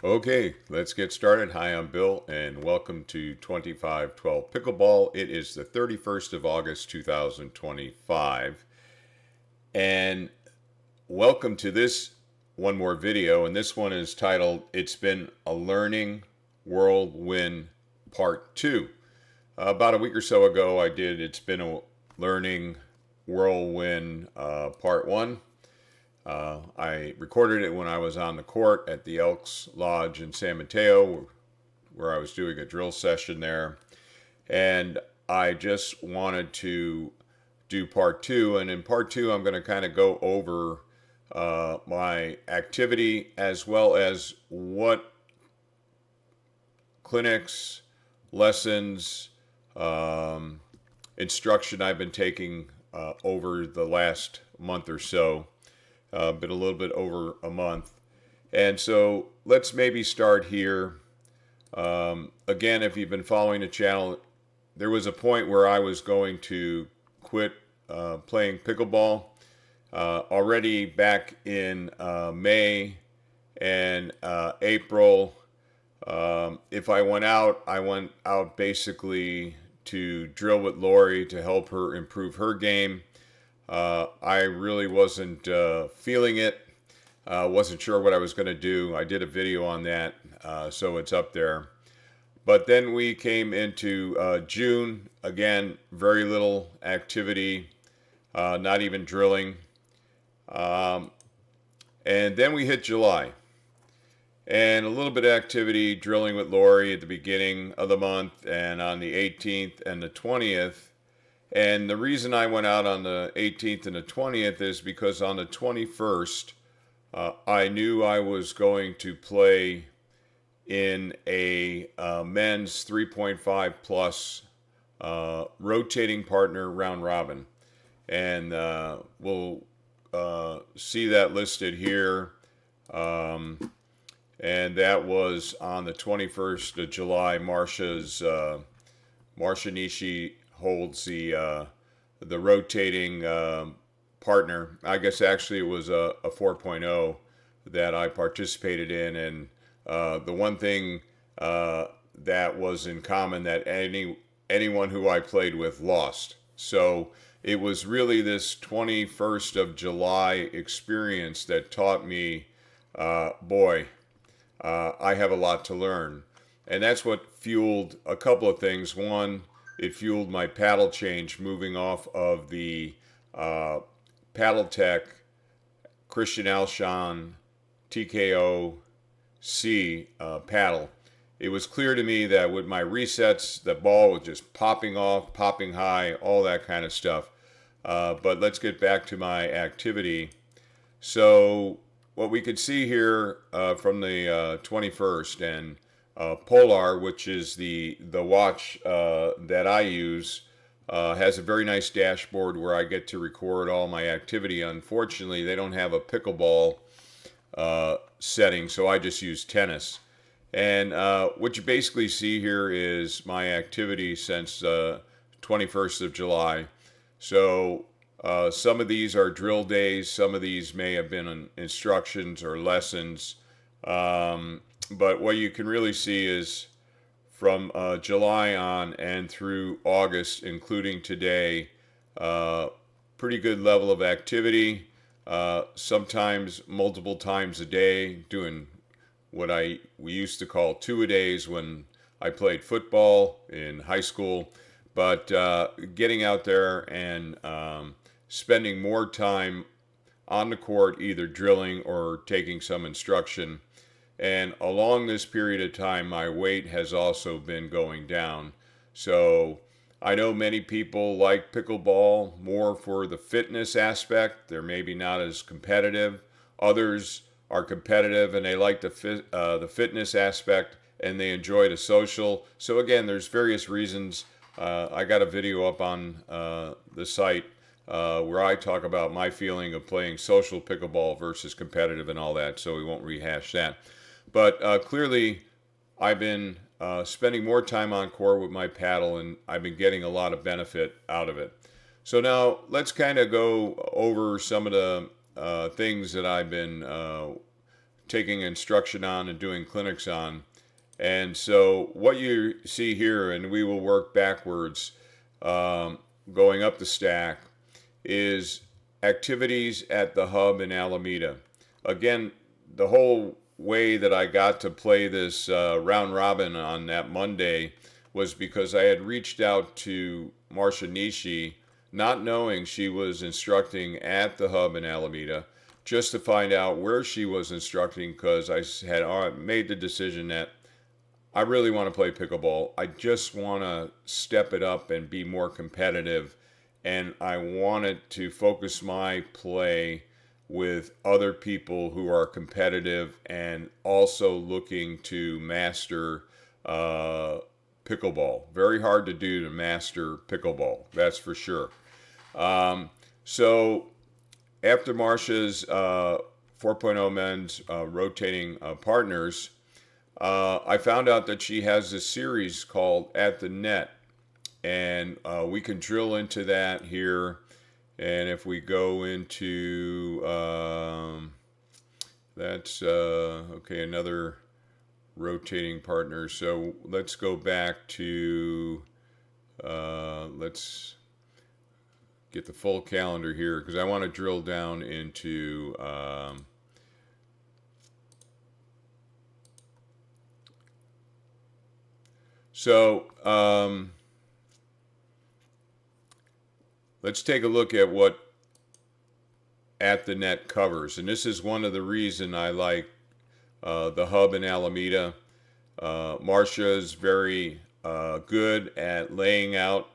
Okay, let's get started. Hi, I'm Bill, and welcome to 2512 Pickleball. It is the 31st of August, 2025, and welcome to this one more video. And this one is titled, It's Been a Learning Whirlwind Part 2. About a week or so ago, I did It's Been a Learning Whirlwind Part 1. I recorded it when I was on the court at the Elks Lodge in San Mateo, where I was doing a drill session there. And I just wanted to do part two. And in part two, I'm going to kind of go over my activity as well as what clinics, lessons, instruction I've been taking over the last month or so. Been a little bit over a month. And so let's maybe start here. Again, if you've been following the channel, there was a point where I was going to quit playing pickleball. Already back in May and April, if I went out basically to drill with Lori to help her improve her game. I really wasn't feeling it. Wasn't sure what I was going to do. I did a video on that, so it's up there. But then we came into June. Again, very little activity, not even drilling. And then we hit July. And a little bit of activity drilling with Lori at the beginning of the month and on the 18th and the 20th. And the reason I went out on the 18th and the 20th is because on the 21st, I knew I was going to play in a men's 3.5 plus rotating partner round robin. And we'll see that listed here. And that was on the 21st of July. Marsha Nishi holds the rotating partner. I guess actually it was a 4.0 that I participated in, and the one thing that was in common that anyone who I played with lost. So it was really this 21st of July experience that taught me, boy, I have a lot to learn. And that's what fueled a couple of things. One, it fueled my paddle change, moving off of the Paddle Tech Christian Alshon TKO-C paddle. It was clear to me that with my resets, the ball was just popping off, popping high, all that kind of stuff. But let's get back to my activity. So what we could see here from the 21st, and Polar, which is the watch that I use, has a very nice dashboard where I get to record all my activity. Unfortunately, they don't have a pickleball setting, so I just use tennis. And what you basically see here is my activity since 21st of July. So some of these are drill days. Some of these may have been instructions or lessons. But what you can really see is from July on and through August, including today, pretty good level of activity. Sometimes multiple times a day, doing what we used to call two-a-days when I played football in high school. But getting out there and spending more time on the court, either drilling or taking some instruction. And along this period of time, my weight has also been going down. So I know many people like pickleball more for the fitness aspect. They're maybe not as competitive. Others are competitive and they like the fitness aspect and they enjoy the social. So again, there's various reasons. I got a video up on the site where I talk about my feeling of playing social pickleball versus competitive and all that, so we won't rehash that. But clearly, I've been spending more time on court with my paddle, and I've been getting a lot of benefit out of it. So now let's kind of go over some of the things that I've been taking instruction on and doing clinics on. And so what you see here, and we will work backwards, going up the stack, is activities at the hub in Alameda. Again, the whole way that I got to play this round robin on that Monday was because I had reached out to Marcia Nishi, not knowing she was instructing at the hub in Alameda, just to find out where she was instructing, because I had made the decision that I really want to play pickleball. I just want to step it up and be more competitive, and I wanted to focus my play with other people who are competitive and also looking to master pickleball. Very hard to do to master pickleball, that's for sure. So after Marcia's 4.0 men's rotating partners, I found out that she has this series called At the Net, and we can drill into that here. And if we go into, that's, okay, another rotating partner. So let's go back to, let's get the full calendar here, because I want to drill down into, let's take a look at what At the Net covers. And this is one of the reasons I like the hub in Alameda. Marcia is very good at laying out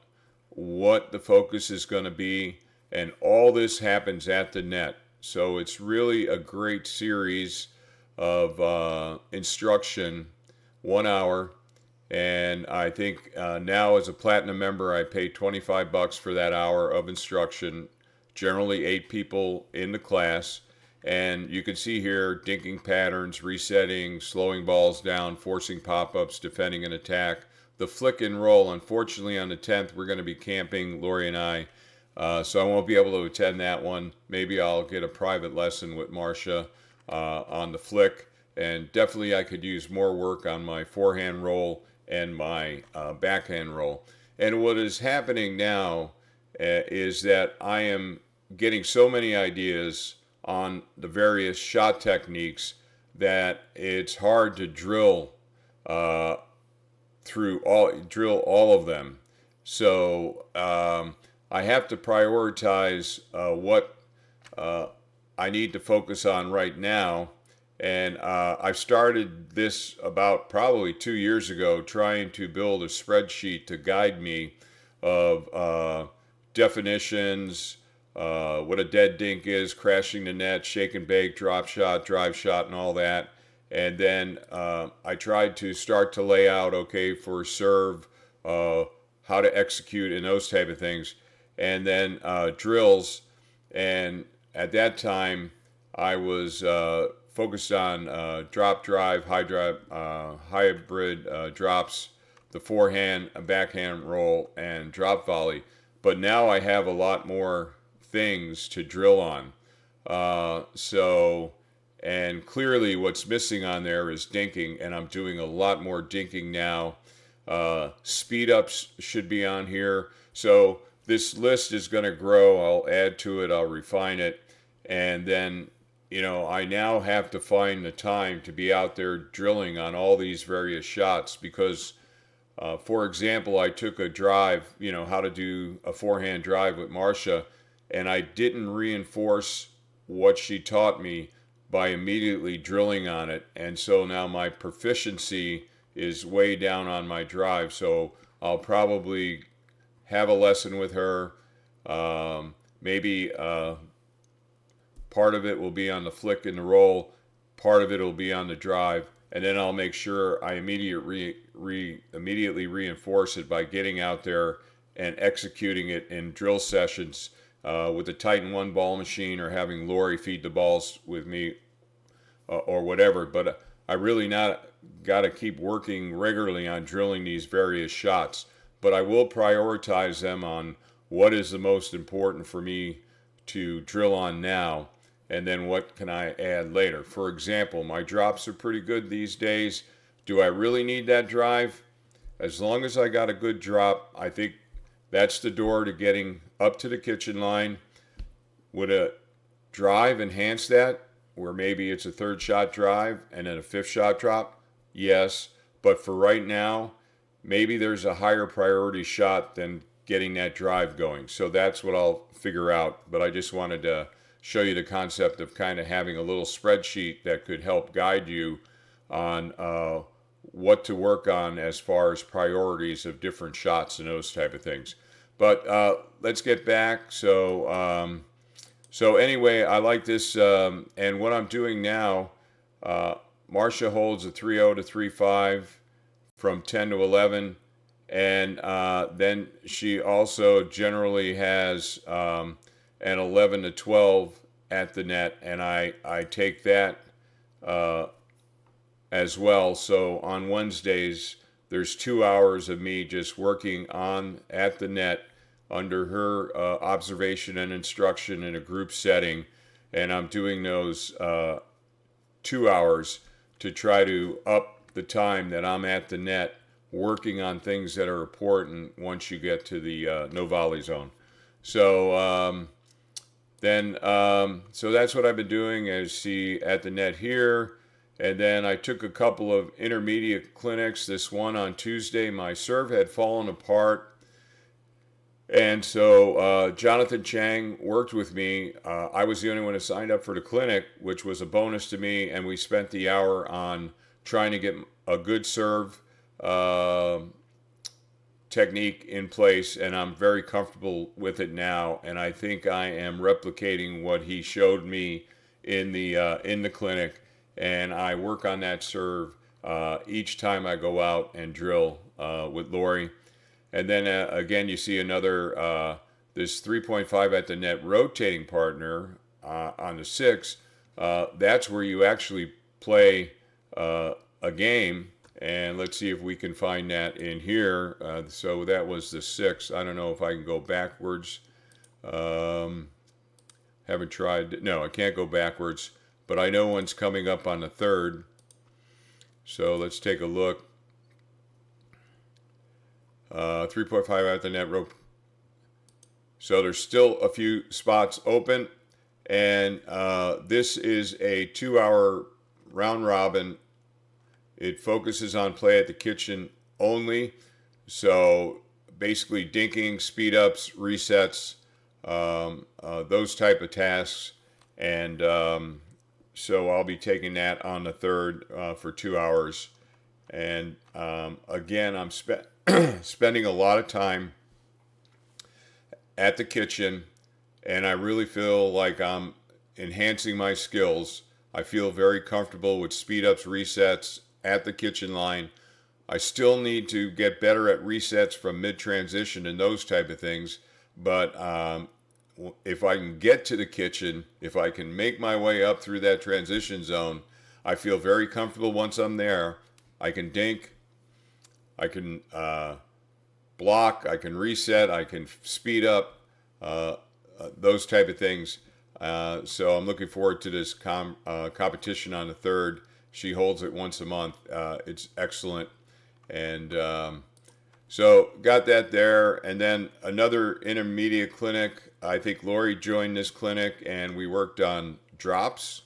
what the focus is going to be, and all this happens at the net. So it's really a great series of instruction, 1 hour. And I think now as a platinum member, I pay $25 for that hour of instruction, generally 8 people in the class. And you can see here dinking patterns, resetting, slowing balls down, forcing pop-ups, defending an attack, the flick and roll. Unfortunately, on the 10th, we're going to be camping, Lori and I, so I won't be able to attend that one. Maybe I'll get a private lesson with Marcia on the flick. And definitely I could use more work on my forehand roll and my backhand roll. And what is happening now is that I am getting so many ideas on the various shot techniques that it's hard to drill drill all of them. So I have to prioritize what I need to focus on right now. And I started this about probably 2 years ago, trying to build a spreadsheet to guide me of definitions, what a dead dink is, crashing the net, shake and bake, drop shot, drive shot, and all that. And then I tried to start to lay out, okay, for serve, how to execute and those type of things. And then drills. And at that time, I was focused on drop drive, hybrid drops, the forehand, backhand roll, and drop volley. But now I have a lot more things to drill on. And clearly what's missing on there is dinking, and I'm doing a lot more dinking now. Speed ups should be on here. So this list is going to grow. I'll add to it, I'll refine it, and then I now have to find the time to be out there drilling on all these various shots because, for example, I took a drive, how to do a forehand drive with Marcia, and I didn't reinforce what she taught me by immediately drilling on it. And so now my proficiency is way down on my drive. So I'll probably have a lesson with her. Maybe part of it will be on the flick and the roll, part of it will be on the drive, and then I'll make sure I immediately reinforce it by getting out there and executing it in drill sessions with the Titan 1 ball machine, or having Lori feed the balls with me or whatever. But I really not got to keep working regularly on drilling these various shots, but I will prioritize them on what is the most important for me to drill on now. and then what can I add later. For example, my drops are pretty good these days. Do I really need that drive? As long as I got a good drop, I think that's the door to getting up to the kitchen line. Would a drive enhance that, where maybe it's a third shot drive and then a fifth shot drop? Yes, but for right now, maybe there's a higher priority shot than getting that drive going. So that's what I'll figure out. But I just wanted to show you the concept of kind of having a little spreadsheet that could help guide you on what to work on as far as priorities of different shots and those type of things. But let's get back. So anyway, I like this, and what I'm doing now, Marcia holds a 3-0 to 3-5 from 10 to 11, and then she also generally has an 11 to 12 at the net, and I take that as well. So on Wednesdays, there's 2 hours of me just working on at the net under her observation and instruction in a group setting, and I'm doing those 2 hours to try to up the time that I'm at the net working on things that are important once you get to the no volley zone. So so that's what I've been doing, as see at the net here. And then I took a couple of intermediate clinics. This one on Tuesday, my serve had fallen apart. And so Jonathan Chang worked with me. I was the only one who signed up for the clinic, which was a bonus to me. And we spent the hour on trying to get a good serve technique in place. And I'm very comfortable with it now. And I think I am replicating what he showed me in the clinic. And I work on that serve each time I go out and drill with Lori. And then again, you see another, this 3.5 at the net rotating partner on the 6. That's where you actually play a game. And let's see if we can find that in here. So that was the 6. I don't know if I can go backwards. Haven't tried. No, I can't go backwards. But I know one's coming up on the 3rd. So let's take a look. 3.5 at the net rope. So there's still a few spots open. And this is a 2-hour round robin. It focuses on play at the kitchen only. So basically dinking, speed ups, resets, those type of tasks. And so I'll be taking that on the 3rd for 2 hours. And again, I'm spending a lot of time at the kitchen, and I really feel like I'm enhancing my skills. I feel very comfortable with speed ups, resets at the kitchen line. I still need to get better at resets from mid transition and those type of things, but if I can get to the kitchen, if I can make my way up through that transition zone, I feel very comfortable once I'm there. I can dink, I can block, I can reset, I can speed up, those type of things. So I'm looking forward to this competition on the 3rd. She holds it once a month. It's excellent. And so got that there. And then another intermediate clinic. I think Lori joined this clinic, and we worked on drops.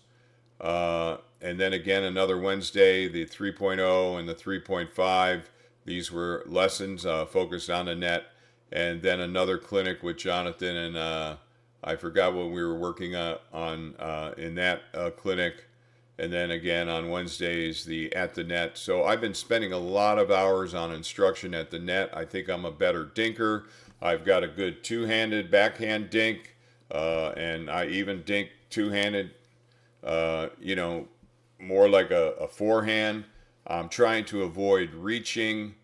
And then again, another Wednesday, the 3.0 and the 3.5. These were lessons focused on the net. And then another clinic with Jonathan, and I forgot what we were working on in that clinic. And then again on Wednesdays, the at the net. So I've been spending a lot of hours on instruction at the net. I think I'm a better dinker. I've got a good two-handed backhand dink, and I even dink two-handed, more like a forehand. I'm trying to avoid reaching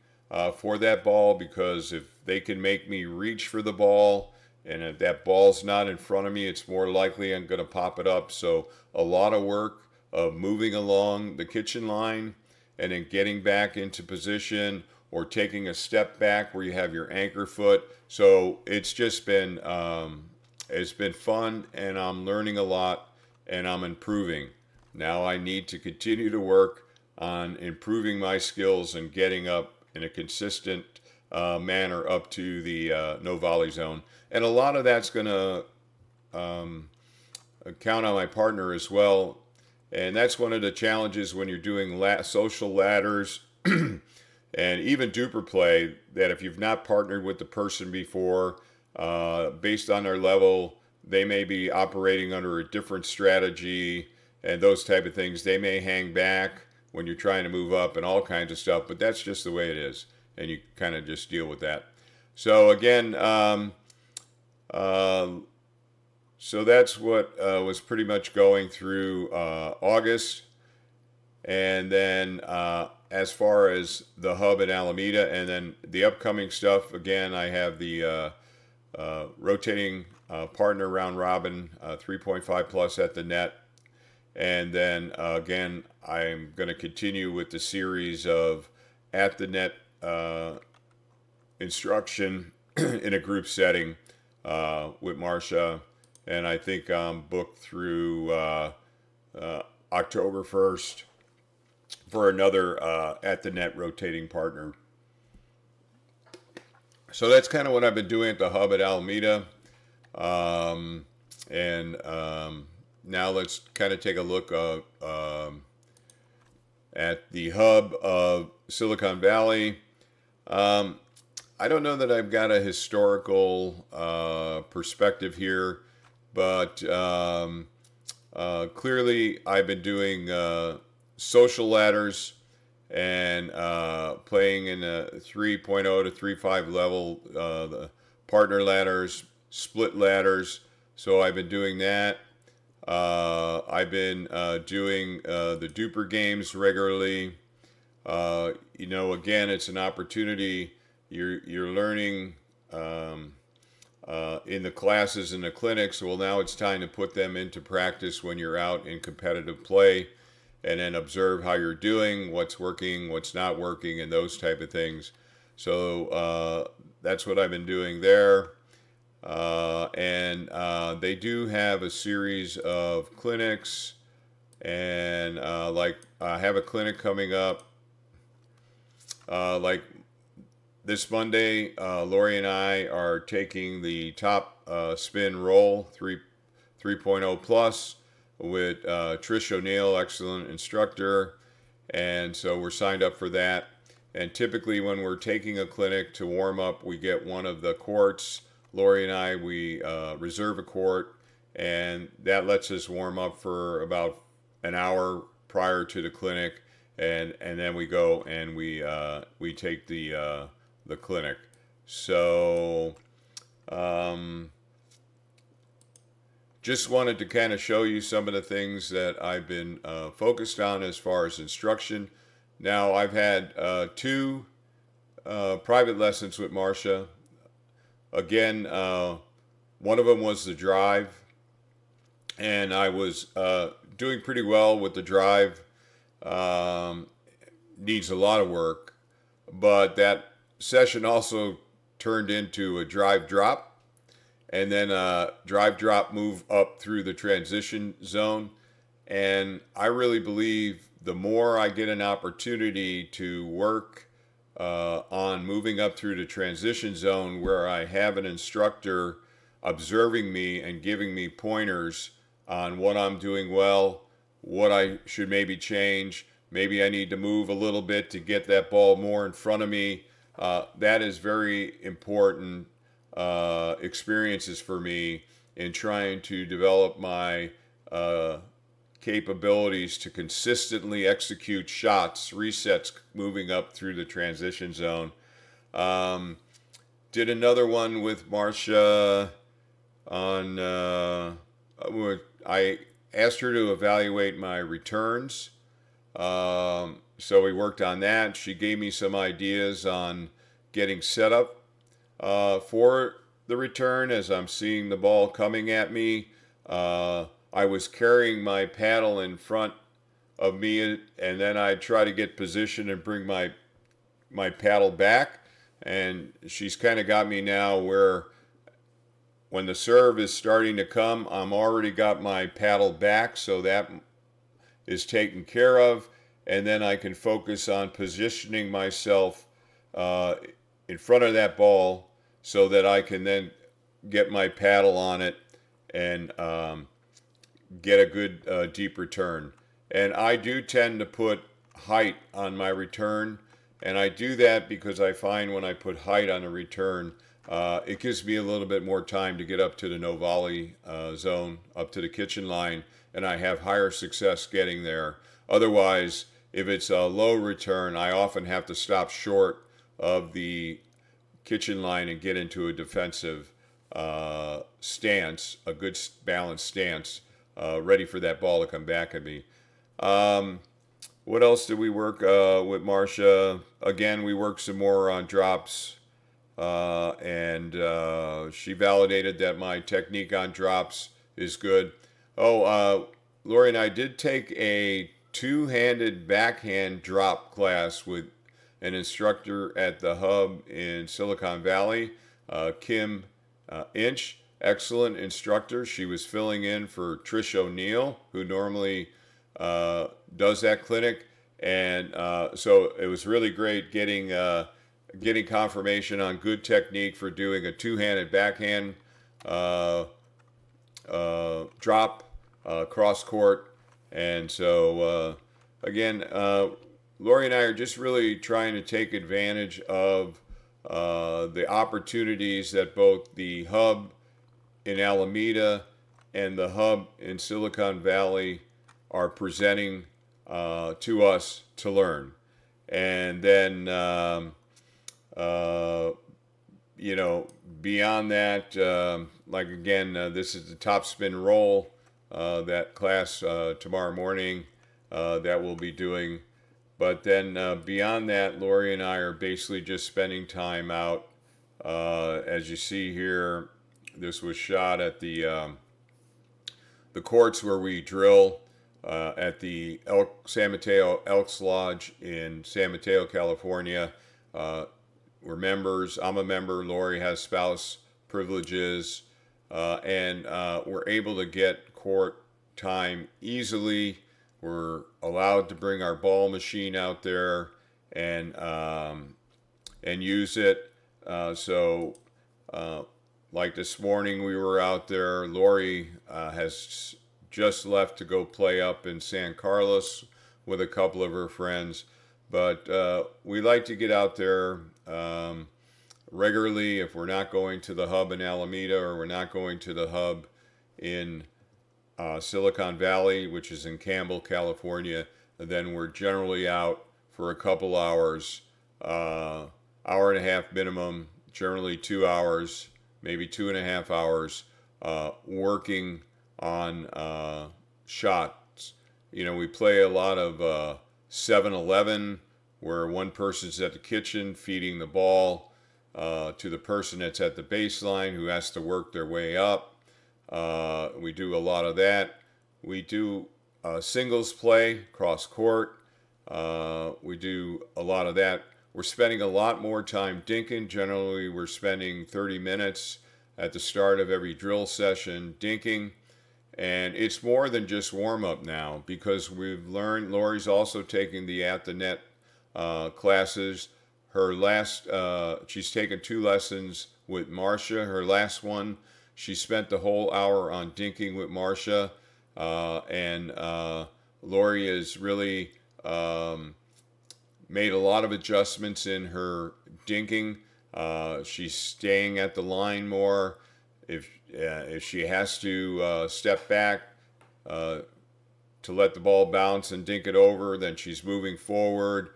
for that ball, because if they can make me reach for the ball, and if that ball's not in front of me, it's more likely I'm going to pop it up. So a lot of work of moving along the kitchen line and then getting back into position, or taking a step back where you have your anchor foot. So it's just been it's been fun, and I'm learning a lot. and I'm improving. Now I need to continue to work on improving my skills and getting up in a consistent manner up to the no volley zone. And a lot of that's going to count on my partner as well. And that's one of the challenges when you're doing social ladders and even duper play, that if you've not partnered with the person before, based on their level, they may be operating under a different strategy and those type of things. They may hang back when you're trying to move up and all kinds of stuff, but that's just the way it is. And you kind of just deal with that. So again, so that's what was pretty much going through August. And then as far as the hub in Alameda, and then the upcoming stuff, again, I have the rotating partner round robin, 3.5 plus at the net. And then again, I'm going to continue with the series of at the net instruction in a group setting with Marcia. And I think I'm booked through October 1st for another at the net rotating partner. So that's kind of what I've been doing at the hub at Alameda. Now let's kind of take a look at the hub of Silicon Valley. I don't know that I've got a historical perspective here, but clearly I've been doing social ladders and playing in a 3.0 to 3.5 level, the partner ladders, split ladders. So I've been doing that. I've been doing the duper games regularly. Again, it's an opportunity. You're learning in the classes and the clinics. Well, now it's time to put them into practice when you're out in competitive play, and then observe how you're doing, what's working, what's not working, and those type of things. So that's what I've been doing there. They do have a series of clinics, and like I have a clinic coming up like this Monday. Lori and I are taking the top spin roll 3.0 plus with Trish O'Neill, excellent instructor, and so we're signed up for that. And typically when we're taking a clinic to warm up, we get one of the courts. Lori and I, we reserve a court, and that lets us warm up for about an hour prior to the clinic, and then we go and we take the clinic. So just wanted to kind of show you some of the things that I've been focused on as far as instruction. Now I've had 2 private lessons with Marcia. Again, one of them was the drive, and I was doing pretty well with the drive. Needs a lot of work, but that session also turned into a drive drop, and then a drive drop move up through the transition zone. And I really believe the more I get an opportunity to work on moving up through the transition zone, where I have an instructor observing me and giving me pointers on what I'm doing well, what I should maybe change, maybe I need to move a little bit to get that ball more in front of me. That is very important experiences for me in trying to develop my capabilities to consistently execute shots, resets, moving up through the transition zone. Did another one with Marcia on, I asked her to evaluate my returns. So we worked on that. She gave me some ideas on getting set up for the return as I'm seeing the ball coming at me. I was carrying my paddle in front of me, and then I try to get position and bring my paddle back. And she's kind of got me now where when the serve is starting to come, I'm already got my paddle back, so that is taken care of, and then I can focus on positioning myself in front of that ball so that I can then get my paddle on it and get a good deep return. And I do tend to put height on my return, and I do that because I find when I put height on a return, it gives me a little bit more time to get up to the no volley zone, up to the kitchen line, and I have higher success getting there. Otherwise, if it's a low return, I often have to stop short of the kitchen line and get into a defensive stance, a good balanced stance, ready for that ball to come back at me. What else did we work with Marcia? Again, we worked some more on drops, and she validated that my technique on drops is good. Oh, Lori and I did take a two-handed backhand drop class with an instructor at the Hub in Silicon Valley, Kim Inch. Excellent instructor. She was filling in for Trish O'Neill, who normally does that clinic, and so it was really great getting confirmation on good technique for doing a two-handed backhand drop cross court. And so again, Lori and I are just really trying to take advantage of the opportunities that both the Hub in Alameda and the Hub in Silicon Valley are presenting to us to learn. And then, beyond that, like again, this is the top spin roll, that class tomorrow morning that we'll be doing. But then beyond that, Lori and I are basically just spending time out. As you see here, this was shot at the courts where we drill at the San Mateo Elks Lodge in San Mateo, California. We're members. I'm a member. Lori has spouse privileges, and we're able to get court time easily. We're allowed to bring our ball machine out there and use it. Like this morning, we were out there. Lori has just left to go play up in San Carlos with a couple of her friends. But we like to get out there regularly. If we're not going to the Hub in Alameda, or we're not going to the Hub in Silicon Valley, which is in Campbell, California, then we're generally out for a couple hours, hour and a half minimum, generally 2 hours, maybe 2.5 hours, working on shots. We play a lot of 7-Eleven, where one person's at the kitchen feeding the ball to the person that's at the baseline who has to work their way up. We do a lot of that. We do singles play, cross court. We do a lot of that. We're spending a lot more time dinking. Generally, we're spending 30 minutes at the start of every drill session dinking. And it's more than just warm-up now, because we've learned, Lori's also taking the at the net classes. Her last, she's taken 2 lessons with Marcia. Her last one, she spent the whole hour on dinking with Marcia. And Lori has really made a lot of adjustments in her dinking. She's staying at the line more. If she has to step back to let the ball bounce and dink it over, then she's moving forward.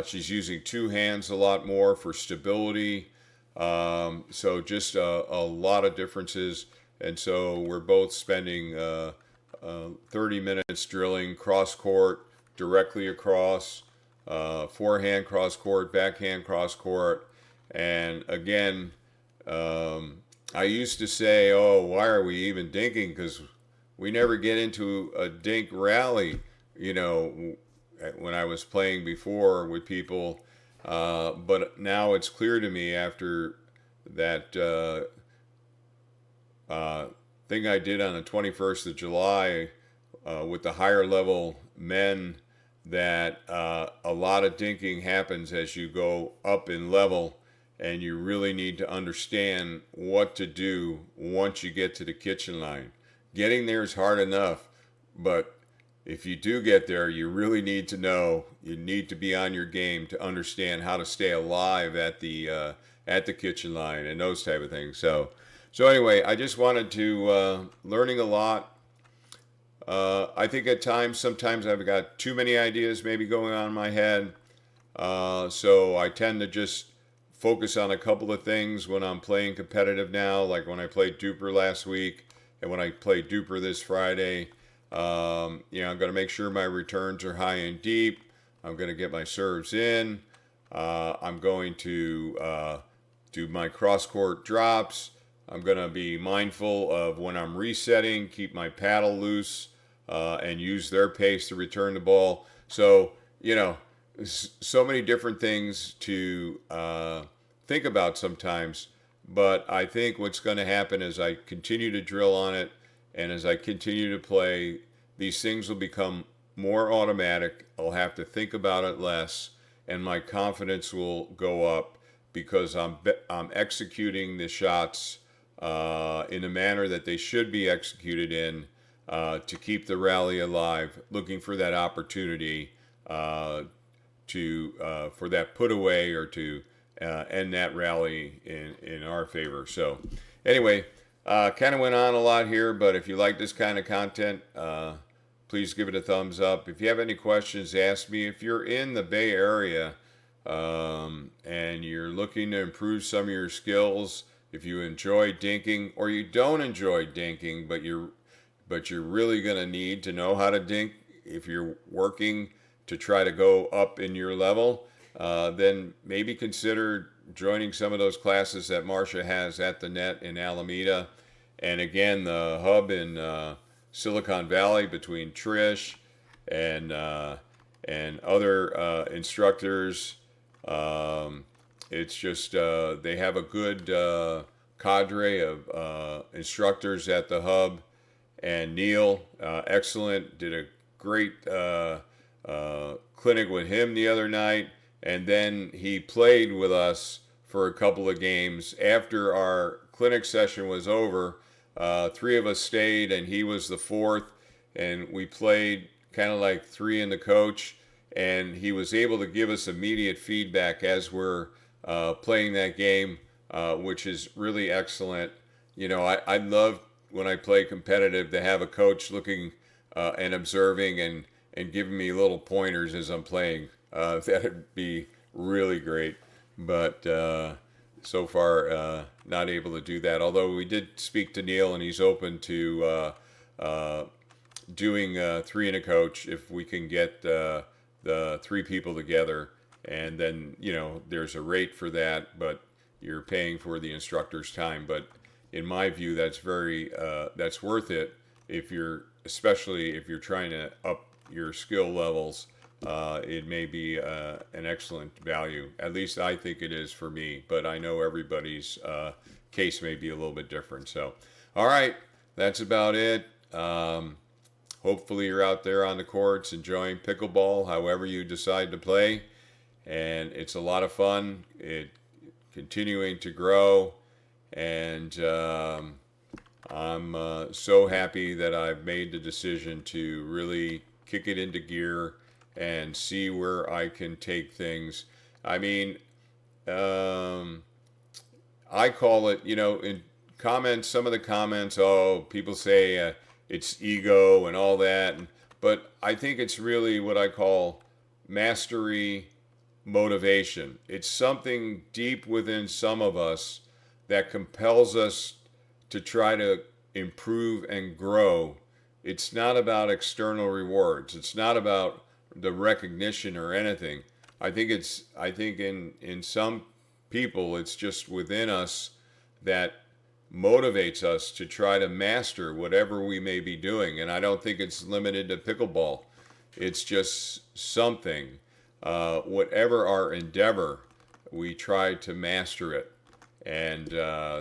She's using 2 hands a lot more for stability. So just a lot of differences. And so we're both spending 30 minutes drilling cross court, directly across, forehand cross court, backhand cross court. And again, I used to say, oh, why are we even dinking? Because we never get into a dink rally, when I was playing before with people. But now it's clear to me after that thing I did on the 21st of July with the higher level men, that a lot of dinking happens as you go up in level, and you really need to understand what to do once you get to the kitchen line. Getting there is hard enough, but if you do get there, you really need to know. You need to be on your game to understand how to stay alive at the kitchen line and those type of things. So anyway, I just wanted to learning a lot. I think at times, sometimes I've got too many ideas maybe going on in my head. So I tend to just focus on a couple of things when I'm playing competitive now, like when I played Duper last week and when I played Duper this Friday. I'm going to make sure my returns are high and deep. I'm going to get my serves in. I'm going to do my cross-court drops. I'm going to be mindful of when I'm resetting, keep my paddle loose, and use their pace to return the ball. So, so many different things to think about sometimes. But I think what's going to happen as I continue to drill on it and as I continue to play, these things will become more automatic. I'll have to think about it less, and my confidence will go up because I'm executing the shots in a manner that they should be executed in to keep the rally alive, looking for that opportunity for that put away or to end that rally in our favor. So anyway, kind of went on a lot here, but if you like this kind of content, please give it a thumbs up. If you have any questions, ask me. If you're in the Bay Area and you're looking to improve some of your skills, if you enjoy dinking or you don't enjoy dinking, but you're really going to need to know how to dink if you're working to try to go up in your level, then maybe consider joining some of those classes that Marcia has at the net in Alameda. And again, the hub in Silicon Valley between Trish and other instructors. It's just they have a good cadre of instructors at the hub. And Neil, excellent, did a great clinic with him the other night. And then he played with us for a couple of games. After our clinic session was over, three of us stayed, and he was the fourth. And we played kind of like three in the coach. And he was able to give us immediate feedback as we're playing that game, which is really excellent. I love when I play competitive to have a coach looking and observing and giving me little pointers as I'm playing. That'd be really great. But so far, not able to do that. Although we did speak to Neil, and he's open to doing three in a coach if we can get the three people together. And then, there's a rate for that, but you're paying for the instructor's time. But in my view, that's that's worth it especially if you're trying to up your skill levels. It may be an excellent value. At least I think it is for me, but I know everybody's case may be a little bit different. So, all right, that's about it. Hopefully you're out there on the courts enjoying pickleball, however you decide to play. And it's a lot of fun. It continuing to grow. And I'm so happy that I've made the decision to really kick it into gear and see where I can take things. I mean, I call it, in comments, some of the comments, people say it's ego and all that. But I think it's really what I call mastery motivation. It's something deep within some of us that compels us to try to improve and grow. It's not about external rewards. It's not about the recognition or anything. I think in some people, it's just within us that motivates us to try to master whatever we may be doing. And I don't think it's limited to pickleball. It's just something, whatever our endeavor, we try to master it. And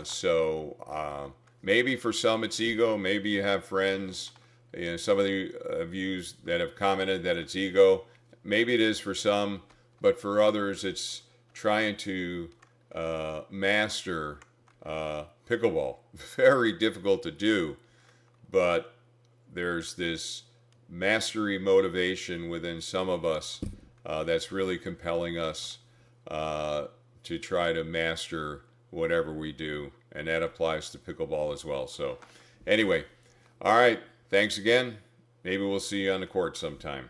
so maybe for some it's ego. Maybe you have friends, some of the views that have commented that it's ego. Maybe it is for some, but for others it's trying to master pickleball. Very difficult to do, but there's this mastery motivation within some of us that's really compelling us to try to master whatever we do, and that applies to pickleball as well. So anyway, all right, thanks again. Maybe we'll see you on the court sometime.